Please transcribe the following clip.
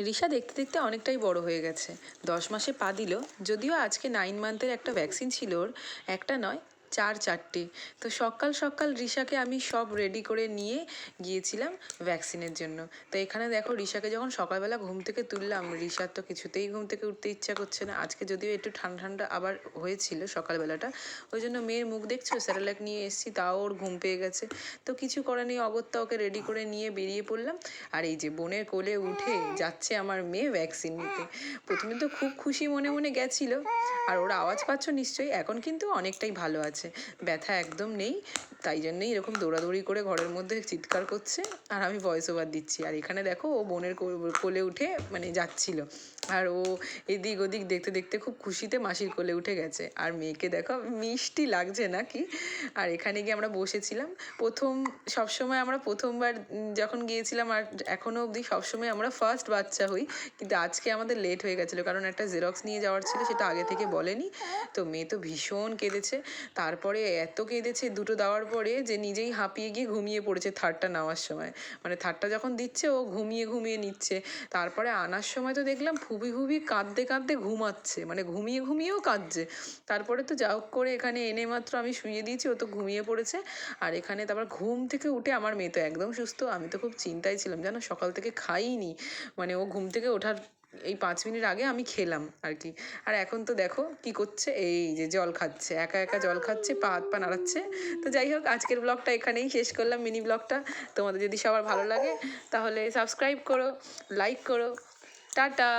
রিশা দেখতে দেখতে অনেকটাই বড় হয়ে গেছে। 10 মাসে পা দিল। যদিও আজকে 9 মান্থের একটা ভ্যাকসিন ছিল ওর, একটা নয়, 4-4টে। তো সকাল সকাল রিশাকে আমি সব রেডি করে নিয়ে গিয়েছিলাম ভ্যাকসিনের জন্য। তো এখানে দেখো, রিশাকে যখন সকালবেলা ঘুম থেকে তুললাম, রিশার তো কিছুতেই ঘুম থেকে উঠতে ইচ্ছা করছে না। আজকে যদিও একটু ঠান্ডা ঠান্ডা আবার হয়েছিল সকালবেলাটা, ওই জন্য মেয়ের মুখ দেখছো, স্যারেলাক নিয়ে এসেছি, তাও ওর ঘুম পেয়ে গেছে। তো কিছু করার নেই, অগত্যা ওকে রেডি করে নিয়ে বেরিয়ে পড়লাম। আর এই যে বোনের কোলে উঠে যাচ্ছে আমার মেয়ে ভ্যাকসিন নিতে। প্রথমে তো খুব খুশি মনে মনে গেছিলো। আর ওরা আওয়াজ পাচ্ছ নিশ্চয়ই, এখন কিন্তু অনেকটাই ভালো আছে, ব্যথা একদম নেই। তাই জন্যই এরকম দৌড়াদৌড়ি করে ঘরের মধ্যে চিৎকার করছে, আর আমি ভয়েস ওভার দিচ্ছি। আর এখানে দেখো, ও বোনের কোলে উঠে মানে যাচ্ছিল, আর ও এদিক ওদিক দেখতে দেখতে খুব খুশিতে মাসির কোলে উঠে গেছে। আর মেয়েকে দেখো মিষ্টি লাগছে নাকি। আর এখানে গিয়ে আমরা বসেছিলাম। সবসময় আমরা প্রথমবার যখন গিয়েছিলাম, আর এখনও অবধি সবসময় আমরা ফার্স্ট বাচ্চা হই, কিন্তু আজকে আমাদের লেট হয়ে গেছিলো, কারণ একটা জেরক্স নিয়ে যাওয়ার ছিল, সেটা আগে থেকে বলেনি। তো মেয়ে তো ভীষণ কেঁদেছে। তারপরে এত কেঁদেছে দুটো দেওয়ার পরে, যে নিজেই হাঁপিয়ে গিয়ে ঘুমিয়ে পড়েছে থার্ডটা নেওয়ার সময়। মানে থার্ডটা যখন দিচ্ছে, ও ঘুমিয়ে ঘুমিয়ে নিচ্ছে। তারপরে আনার সময় তো দেখলাম ফুবি ফুবি কাঁদতে কাঁদতে ঘুমাচ্ছে, মানে ঘুমিয়ে ঘুমিয়েও কাঁদছে। তারপরে তো যা হোক করে এখানে এনে মাত্র আমি শুইয়ে দিয়েছি, ও তো ঘুমিয়ে পড়েছে। আর এখানে তারপর ঘুম থেকে উঠে আমার মেয়ে তো একদম সুস্থ। আমি তো খুব চিন্তায় ছিলাম, জানো, সকাল থেকে খাইনি। মানে ও ঘুম থেকে ওঠার এই 5 মিনিট আগে আমি খেলাম আর কি। আর এখন তো দেখো কি করছে, এই যে জল খাচ্ছে, একা একা জল খাচ্ছে, পা হাত পা নাড়াচ্ছে। তো যাই হোক, আজকের ব্লগটা এখানেই শেষ করলাম, মিনি ব্লগটা। তোমাদের যদি সবার ভালো লাগে তাহলে সাবস্ক্রাইব করো, লাইক করো। টাটা।